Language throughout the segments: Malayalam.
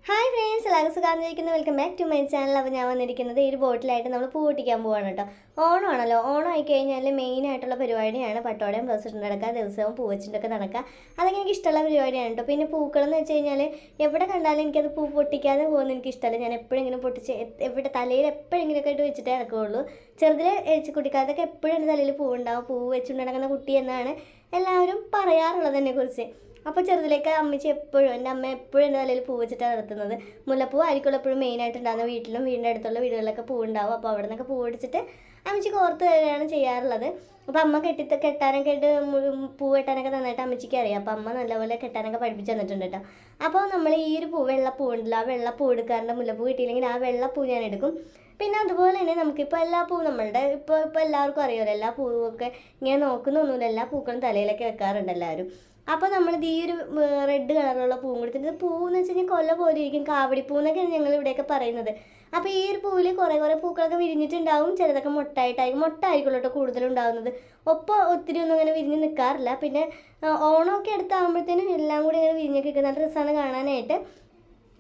ഹായ് ഫ്രണ്ട്സ്, എല്ലാവർക്കും സുഖമായിരിക്കുന്നു. Welcome back to my channel. അപ്പോൾ ഞാൻ വന്നിരിക്കുന്നത് ഈ ഒരു ബോട്ടിലായിട്ട് നമ്മൾ പൂ പൊട്ടിക്കാൻ പോവാണ് കേട്ടോ. ഓണമാണല്ലോ. ഓണം ആയിക്കഴിഞ്ഞാൽ മെയിനായിട്ടുള്ള പരിപാടിയാണ് പട്ടോടയും ബ്ലൗസ് നടക്കുക, ദിവസവും പൂ വെച്ചിട്ടൊക്കെ നടക്കുക. അതൊക്കെ എനിക്ക് ഇഷ്ടമുള്ള പരിപാടിയാണ് കേട്ടോ. പിന്നെ പൂക്കളെന്ന് വെച്ച് കഴിഞ്ഞാൽ എവിടെ കണ്ടാലും എനിക്കത് പൂ പൊട്ടിക്കാതെ പോകുന്നത് എനിക്കിഷ്ടമല്ല. ഞാൻ എപ്പോഴെങ്കിലും പൊട്ടിച്ച് എവിടെ തലയിൽ എപ്പോഴെങ്കിലുമൊക്കെ ആയിട്ട് വെച്ചിട്ടേ നടക്കുകയുള്ളൂ. ചെറുതിൽ കുട്ടിക്കാലത്തൊക്കെ എപ്പോഴും എൻ്റെ തലയിൽ പൂവുണ്ടാവും. പൂ വെച്ചുകൊണ്ട് നടക്കുന്ന കുട്ടി എന്നാണ് എല്ലാവരും പറയാറുള്ളത് എന്നെക്കുറിച്ച്. അപ്പോൾ ചെറുതിലേക്ക് അമ്മച്ചി എപ്പോഴും എൻ്റെ അമ്മ എപ്പോഴും എൻ്റെ തലയിൽ പൂ വെച്ചിട്ടാണ് നടത്തുന്നത്. മുല്ലപ്പൂ ആയിരിക്കുമല്ലോ എപ്പോഴും മെയിനായിട്ട് ഉണ്ടാകുന്ന. വീട്ടിലും വീടിൻ്റെ അടുത്തുള്ള വീടുകളിലൊക്കെ പൂ ഉണ്ടാവും. അപ്പോൾ അവിടെ നിന്നൊക്കെ പൂ പിടിച്ചിട്ട് അമ്മച്ചി കോർത്ത് തരികയാണ് ചെയ്യാറുള്ളത്. അപ്പോൾ അമ്മ കെട്ടാനൊക്കെ ആയിട്ട് പൂ കെട്ടാനൊക്കെ നന്നായിട്ട് അമ്മച്ചിക്ക് അറിയാം. അപ്പോൾ അമ്മ നല്ലപോലെ കെട്ടാനൊക്കെ പഠിപ്പിച്ച് തന്നിട്ടുണ്ട് കേട്ടോ. അപ്പോൾ നമ്മൾ ഈ ഒരു വെള്ളപ്പൂ ഉണ്ടല്ലോ, ആ വെള്ളപ്പൂ എടുക്കാറുണ്ട്. മുല്ലപ്പൂ കിട്ടിയില്ലെങ്കിൽ ആ വെള്ളപ്പൂ ഞാൻ എടുക്കും. പിന്നെ അതുപോലെ തന്നെ നമുക്കിപ്പോൾ എല്ലാ പൂവും നമ്മളുടെ ഇപ്പോൾ എല്ലാവർക്കും അറിയാമല്ലോ, എല്ലാ പൂവൊക്കെ ഇങ്ങനെ നോക്കുന്നൊന്നുമില്ല. എല്ലാ പൂക്കളും തലയിലൊക്കെ വെക്കാറുണ്ട് എല്ലാവരും. അപ്പോൾ നമ്മളിത് ഈ ഒരു റെഡ് കളറുള്ള പൂവും കൊടുത്തിട്ട്, പൂവെന്ന് വെച്ച് കഴിഞ്ഞാൽ കൊല പോലെ ഇരിക്കും, കാവടിപ്പൂ എന്നൊക്കെയാണ് ഞങ്ങൾ ഇവിടെയൊക്കെ പറയുന്നത്. അപ്പോൾ ഈ ഒരു പൂവിൽ കുറേ പൂക്കളൊക്കെ വിരിഞ്ഞിട്ടുണ്ടാവും. ചിലതൊക്കെ മൊട്ടായിരിക്കും കേട്ടോ കൂടുതലുണ്ടാകുന്നത്. ഒപ്പം ഒത്തിരി ഒന്നും അങ്ങനെ വിരിഞ്ഞ് നിൽക്കാറില്ല. പിന്നെ ഓണമൊക്കെ അടുത്താകുമ്പോഴത്തേനും എല്ലാം കൂടി ഇങ്ങനെ വിരിഞ്ഞൊക്കെ നിൽക്കുന്ന നല്ല രസമാണ് കാണാനായിട്ട്.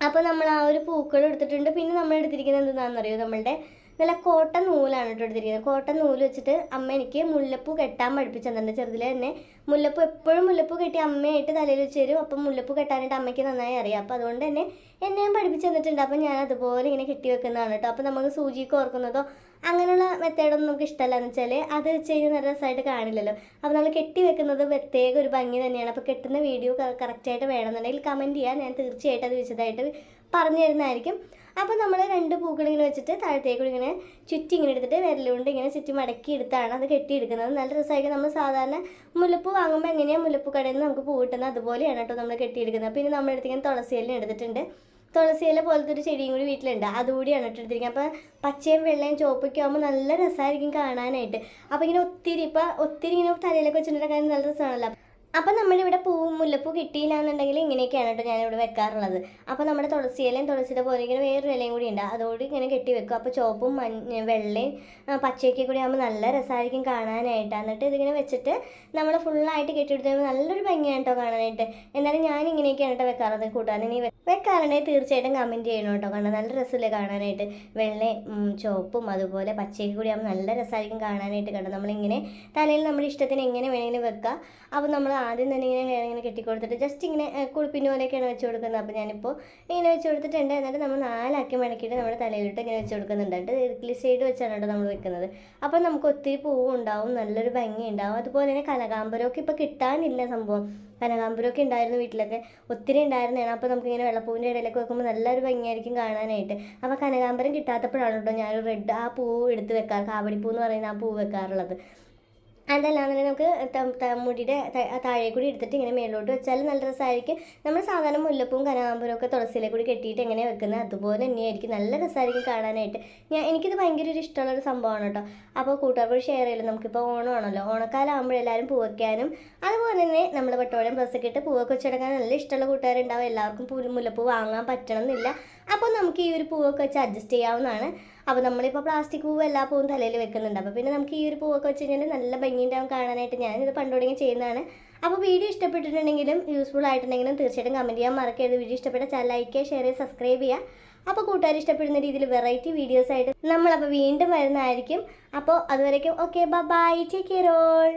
അപ്പോൾ നമ്മൾ ആ ഒരു പൂക്കൾ എടുത്തിട്ടുണ്ട്. പിന്നെ നമ്മൾ എടുത്തിരിക്കുന്നത് എന്താണെന്നറിയോ, നമ്മളുടെ നല്ല കോട്ടൺ നൂലാണ് കേട്ടോ എടുത്തിരിക്കുന്നത്. കോട്ടൺ നൂല് വെച്ചിട്ട് അമ്മ എനിക്ക് മുല്ലപ്പൂ കെട്ടാൻ പഠിപ്പിച്ചു തന്നിട്ടുണ്ട്. ചെറുതിലെ തന്നെ മുല്ലപ്പൂ എപ്പോഴും മുല്ലപ്പൂ കെട്ടി അമ്മയായിട്ട് തലയിൽ വെച്ച് തരും. അപ്പം മുല്ലപ്പൂ കെട്ടാനായിട്ട് അമ്മയ്ക്ക് നന്നായി അറിയാം. അപ്പോൾ അതുകൊണ്ട് തന്നെ എന്നെയും പഠിപ്പിച്ച് തന്നിട്ടുണ്ട്. അപ്പം ഞാൻ അതുപോലെ ഇങ്ങനെ കെട്ടി വെക്കുന്നതാണ് കേട്ടോ. അപ്പോൾ നമുക്ക് സൂചിക്ക് ഓർക്കുന്നതോ അങ്ങനെയുള്ള മെത്തേഡൊന്നും നമുക്ക് ഇഷ്ടമല്ല. എന്ന് വെച്ചാൽ അത് വെച്ച് കഴിഞ്ഞാൽ നല്ല രസമായിട്ട് കാണില്ലല്ലോ. അപ്പോൾ നമ്മൾ കെട്ടി വെക്കുന്നത് പ്രത്യേക ഒരു ഭംഗി തന്നെയാണ്. അപ്പോൾ കെട്ടുന്ന വീഡിയോ കറക്റ്റായിട്ട് വേണമെന്നുണ്ടെങ്കിൽ കമൻറ്റ് ചെയ്യാൻ ഞാൻ തീർച്ചയായിട്ടും അത് വിശദമായിട്ട് പറഞ്ഞു തരുന്നതായിരിക്കും. അപ്പോൾ നമ്മൾ രണ്ട് പൂക്കളിങ്ങനെ വെച്ചിട്ട് താഴത്തേക്കൂടി ഇങ്ങനെ ചുറ്റി ഇങ്ങനെ എടുത്തിട്ട് വിരലുകൊണ്ട് ഇങ്ങനെ ചുറ്റി മടക്കി എടുത്താണ് അത് കെട്ടിയെടുക്കുന്നത്. നല്ല രസമായിരിക്കും. നമ്മൾ സാധാരണ മുല്ലപ്പൂ വാങ്ങുമ്പോൾ എങ്ങനെയാണ് മുല്ലപ്പൂ കടയിൽ നിന്ന് നമുക്ക് പൂ കിട്ടുന്നത് അതുപോലെയാണ് കേട്ടോ നമ്മൾ കെട്ടിയെടുക്കുന്നത്. പിന്നെ നമ്മളെടുത്തിങ്ങനെ തുളസിയിലും എടുത്തിട്ടുണ്ട്. തുളസിയില പോലത്തെ ഒരു ചെടിയും കൂടി വീട്ടിലുണ്ട്, അതുകൂടിയാണ് എടുത്തിരിക്കുന്നത്. അപ്പോൾ പച്ചയും വെള്ളയും ചുവപ്പൊക്കെ ആകുമ്പോൾ നല്ല രസമായിരിക്കും കാണാനായിട്ട്. അപ്പോൾ ഇങ്ങനെ ഒത്തിരി ഇങ്ങനെ തലയിലൊക്കെ വെച്ചിട്ടുണ്ടെങ്കിൽ നല്ല രസമാണല്ലോ. അപ്പം നമ്മളിവിടെ മുല്ലപ്പൂ കിട്ടിയില്ല എന്നുണ്ടെങ്കിൽ ഇങ്ങനെയൊക്കെയാണ് കേട്ടോ ഞാനിവിടെ വെക്കാറുള്ളത്. അപ്പോൾ നമ്മുടെ തുളസിയിലയും തുളസിയുടെ പോലെ ഇങ്ങനെ വേറൊരു ഇലയും കൂടി ഉണ്ട്, അതോടെ ഇങ്ങനെ കെട്ടി വെക്കും. അപ്പോൾ ചുവപ്പും വെള്ളയും പച്ചയൊക്കെ കൂടി ആകുമ്പോൾ നല്ല രസമായിരിക്കും കാണാനായിട്ട്. എന്നിട്ട് ഇതിങ്ങനെ വെച്ചിട്ട് നമ്മൾ ഫുള്ളായിട്ട് കെട്ടിയെടുത്ത് കഴിയുമ്പോൾ നല്ലൊരു ഭംഗിയാണ് കേട്ടോ കാണാനായിട്ട്. എന്നാലും ഞാൻ ഇങ്ങനെയൊക്കെയാണ് കേട്ടോ വെക്കാറുള്ളത്. കൂട്ടാൻ ഇനി വെക്കാറുണ്ടെങ്കിൽ തീർച്ചയായിട്ടും കമൻറ്റ് ചെയ്യണം കേട്ടോ. കാരണം നല്ല രസമില്ലേ കാണാനായിട്ട്. വെള്ളയും ചുവപ്പും അതുപോലെ പച്ചയൊക്കെ കൂടി ആകുമ്പോൾ നല്ല രസമായിരിക്കും കാണാനായിട്ട്. കണ്ടോ, നമ്മളിങ്ങനെ തലയിൽ നമ്മുടെ ഇഷ്ടത്തിന് എങ്ങനെ വേണമെങ്കിലും വെക്കാം. അപ്പോൾ നമ്മൾ ആദ്യം തന്നെ ഇങ്ങനെ ഹെയർ ഇങ്ങനെ കെട്ടിക്കൊടുത്തിട്ട് ജസ്റ്റ് ഇങ്ങനെ കുളിപ്പിന് പോലെയൊക്കെയാണ് വെച്ച് കൊടുക്കുന്നത്. അപ്പോൾ ഞാനിപ്പോൾ ഇങ്ങനെ വെച്ച് കൊടുത്തിട്ടുണ്ട്. എന്നിട്ട് നമ്മൾ 4 ആക്കി മടക്കിയിട്ട് നമ്മുടെ തലയിലിട്ട് ഇങ്ങനെ വെച്ച് കൊടുക്കുന്നുണ്ട്. ഇർക്കിളി സൈഡ് വെച്ചാണ് കേട്ടോ നമ്മൾ വെക്കുന്നത്. അപ്പോൾ നമുക്ക് ഒത്തിരി പൂവും ഉണ്ടാവും, നല്ലൊരു ഭംഗി ഉണ്ടാവും. അതുപോലെ തന്നെ കനകാമ്പരമൊക്കെ ഇപ്പോൾ കിട്ടാനില്ല സംഭവം. കനകാമ്പരമൊക്കെ ഉണ്ടായിരുന്നു വീട്ടിലൊക്കെ, ഒത്തിരി ഉണ്ടായിരുന്നതാണ്. അപ്പോൾ നമുക്കിങ്ങനെ വെള്ളപ്പൂവിൻ്റെ ഇടയിലൊക്കെ വെക്കുമ്പോൾ നല്ലൊരു ഭംഗിയായിരിക്കും കാണാനായിട്ട്. അപ്പോൾ കനകാമ്പരം കിട്ടാത്തപ്പോഴാണ് കേട്ടോ ഞാനൊരു റെഡ് ആ പൂവ് എടുത്ത് വെക്കാറ്, കാവടിപ്പൂ എന്ന് പറയുന്ന ആ പൂവ് വെക്കാറുള്ളത്. അതല്ലാതെ നമുക്ക് മുടിയുടെ താഴെ കൂടി എടുത്തിട്ട് ഇങ്ങനെ മേലോട്ട് വെച്ചാൽ നല്ല രസമായിരിക്കും. നമ്മൾ സാധാരണ മുല്ലപ്പൂവും കനകാമ്പരവും ഒക്കെ തുളസിയിലെ കൂടി കെട്ടിയിട്ട് എങ്ങനെ വെക്കുന്നത് അതുപോലെ തന്നെയായിരിക്കും, നല്ല രസമായിരിക്കും കാണാനായിട്ട്. എനിക്കിത് ഭയങ്കര ഒരു ഇഷ്ടമുള്ളൊരു സംഭവമാണ് കേട്ടോ. അപ്പോൾ കൂട്ടുകാരോട് ഷെയർ ചെയ്യലും. നമുക്കിപ്പോൾ ഓണമാണല്ലോ, ഓണക്കാലം ആകുമ്പോഴെല്ലാവരും പൂ വയ്ക്കാനും അതുപോലെ തന്നെ നമ്മൾ പട്ടോടയും ഡ്രസ്സൊക്കെ ഇട്ട് പൂവൊക്കെ വെച്ചെടുക്കാൻ നല്ല ഇഷ്ടമുള്ള കൂട്ടുകാരുണ്ടാവും. എല്ലാവർക്കും മുല്ലപ്പൂ വാങ്ങാൻ പറ്റണമെന്നില്ല. അപ്പോൾ നമുക്ക് ഈ ഒരു പൂവൊക്കെ വെച്ച് അഡ്ജസ്റ്റ് ചെയ്യാവുന്നതാണ്. അപ്പോൾ നമ്മളിപ്പോൾ പ്ലാസ്റ്റിക് പൂവ് എല്ലാ പൂവും തലയിൽ വെക്കുന്നുണ്ട്. അപ്പോൾ പിന്നെ നമുക്ക് ഈ ഒരു പൂവൊക്കെ വെച്ച് കഴിഞ്ഞാൽ നല്ല ഭംഗിയുണ്ടാവും കാണാനായിട്ട്. ഞാനിത് പണ്ടുടങ്ങി ചെയ്യുന്നതാണ്. അപ്പോൾ വീഡിയോ ഇഷ്ടപ്പെട്ടിട്ടുണ്ടെങ്കിലും യൂസ്ഫുൾ ആയിട്ടുണ്ടെങ്കിലും തീർച്ചയായിട്ടും കമൻറ്റ് ചെയ്യാൻ മറക്കരുത്. വീഡിയോ ഇഷ്ടപ്പെട്ട ചാനൽ ലൈക്ക് ചെയ്യുക, ഷെയർ ചെയ്യുക, സബ്സ്ക്രൈബ് ചെയ്യുക. അപ്പോൾ കൂട്ടുകാർ ഇഷ്ടപ്പെടുന്ന രീതിയിൽ വെറൈറ്റി വീഡിയോസായിട്ട് നമ്മളപ്പോൾ വീണ്ടും വരുന്നതായിരിക്കും. അപ്പോൾ അതുവരേക്കും okay, bye, take care all.